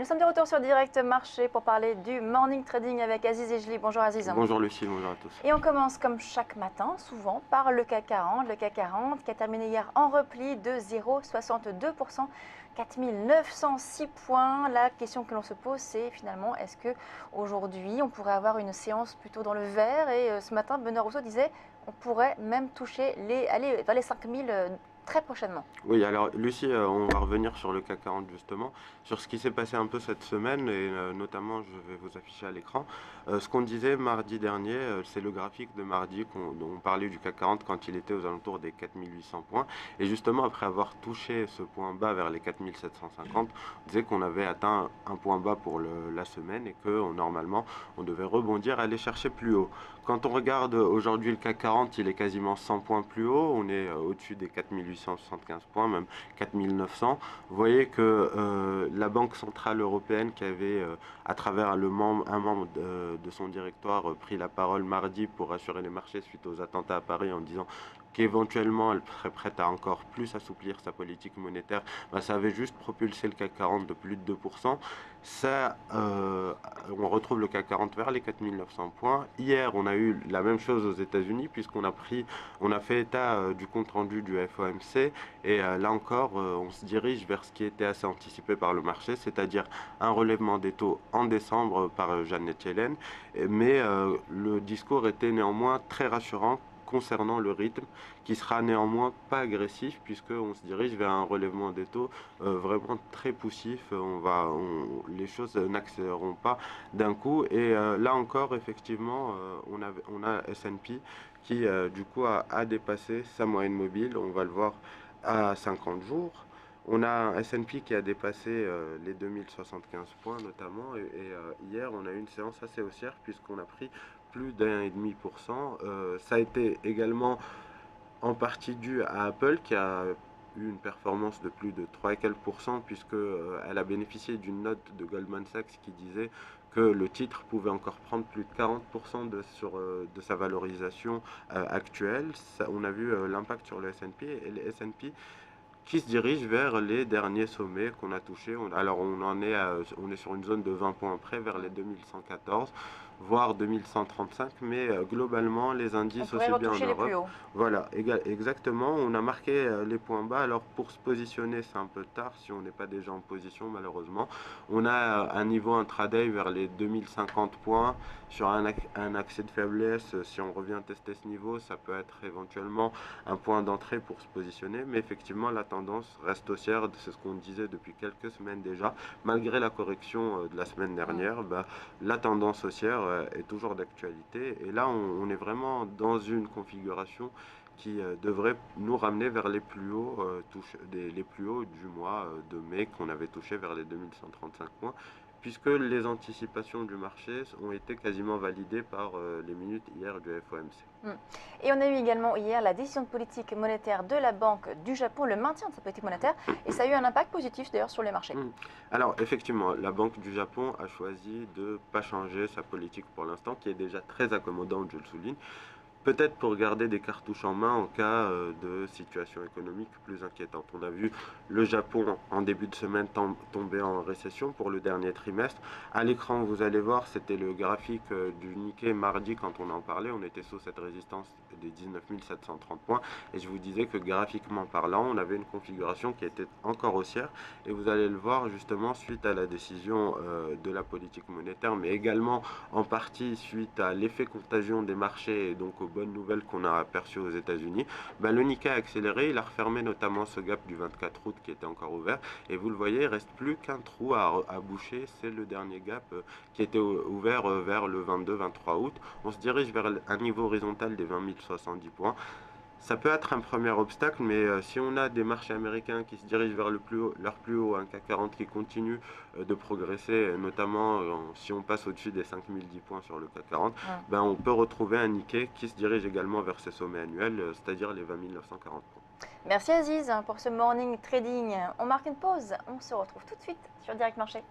nous sommes de retour sur Direct Marché pour parler du morning trading avec Aziz Ejli. Bonjour Aziz. Bonjour Lucie, bonjour à tous. Et on commence comme chaque matin, souvent par le CAC 40. Le CAC 40 qui a terminé hier en repli de 0,62%, 4906 points. La question que l'on se pose, c'est finalement, est-ce qu'aujourd'hui, on pourrait avoir une séance plutôt dans le vert? Et ce matin, Benoît Rousseau disait on pourrait même toucher aller vers les 5000 très prochainement. Oui, alors Lucie, on va revenir sur le CAC 40 justement, sur ce qui s'est passé un peu cette semaine et notamment, je vais vous afficher à l'écran, ce qu'on disait mardi dernier, c'est le graphique de mardi dont on parlait du CAC 40 quand il était aux alentours des 4800 points. Et justement, après avoir touché ce point bas vers les 4750, on disait qu'on avait atteint un point bas pour la semaine et que normalement, on devait rebondir, aller chercher plus haut. Quand on regarde aujourd'hui le CAC 40, il est quasiment 100 points plus haut, on est au-dessus des 4875 points, même 4900. Vous voyez que la Banque Centrale Européenne, qui avait, à travers un membre de son directoire, pris la parole mardi pour rassurer les marchés suite aux attentats à Paris en disant qu'éventuellement elle serait prête à encore plus assouplir sa politique monétaire, ça avait juste propulsé le CAC 40 de plus de 2%. Ça, on retrouve le CAC 40 vers les 4900 points. Hier, on a eu la même chose aux États-Unis puisqu'on a fait état du compte-rendu du FOMC et là encore, on se dirige vers ce qui était assez anticipé par le marché, c'est-à-dire un relèvement des taux en décembre par Janet Yellen, mais le discours était néanmoins très rassurant concernant le rythme, qui sera néanmoins pas agressif puisqu'on se dirige vers un relèvement des taux vraiment très poussif. Les choses n'accéléreront pas d'un coup. Et là encore, effectivement, on a S&P qui du coup a dépassé sa moyenne mobile. On va le voir à 50 jours. On a un S&P qui a dépassé les 2075 points notamment et hier on a eu une séance assez haussière puisqu'on a pris plus d'1,5%. Ça a été également en partie dû à Apple qui a eu une performance de plus de 3 et quelques pourcents puisque elle a bénéficié d'une note de Goldman Sachs qui disait que le titre pouvait encore prendre plus de 40% de sa valorisation actuelle. On a vu l'impact sur le S&P et le S&P qui se dirige vers les derniers sommets qu'on a touchés. Alors on est sur une zone de 20 points près vers les 2114, voire 2135, mais globalement les indices aussi bien en Europe. Voilà, exactement, on a marqué les points bas. Alors pour se positionner, c'est un peu tard si on n'est pas déjà en position malheureusement. On a un niveau intraday vers les 2050 points sur un accès de faiblesse. Si on revient tester ce niveau, ça peut être éventuellement un point d'entrée pour se positionner, mais effectivement la tendance reste haussière, c'est ce qu'on disait depuis quelques semaines déjà, malgré la correction de la semaine dernière, la tendance haussière est toujours d'actualité, et là on est vraiment dans une configuration qui devrait nous ramener vers les plus hauts, les plus hauts du mois de mai qu'on avait touché vers les 2135 points, puisque les anticipations du marché ont été quasiment validées par les minutes hier du FOMC. Et on a eu également hier la décision de politique monétaire de la Banque du Japon, le maintien de sa politique monétaire, et ça a eu un impact positif d'ailleurs sur les marchés. Alors effectivement, la Banque du Japon a choisi de ne pas changer sa politique pour l'instant, qui est déjà très accommodante, je le souligne. Peut-être pour garder des cartouches en main en cas de situation économique plus inquiétante. On a vu le Japon en début de semaine tomber en récession pour le dernier trimestre. À l'écran, vous allez voir, c'était le graphique du Nikkei mardi quand on en parlait. On était sous cette résistance des 19 730 points. Et je vous disais que graphiquement parlant, on avait une configuration qui était encore haussière. Et vous allez le voir justement suite à la décision de la politique monétaire, mais également en partie suite à l'effet contagion des marchés et donc aux bonnes nouvelles qu'on a aperçues aux États-Unis, le Nikkei a accéléré, il a refermé notamment ce gap du 24 août qui était encore ouvert, et vous le voyez, il ne reste plus qu'un trou à boucher, c'est le dernier gap qui était ouvert vers le 22-23 août. On se dirige vers un niveau horizontal des 20 070 points. Ça peut être un premier obstacle, mais si on a des marchés américains qui se dirigent vers leur plus haut, un CAC 40 qui continue de progresser, notamment si on passe au-dessus des 5010 points sur le CAC 40, on peut retrouver un Nikkei qui se dirige également vers ses sommets annuels, c'est-à-dire les 20 940 points. Merci Aziz pour ce morning trading. On marque une pause, on se retrouve tout de suite sur Direct Marché.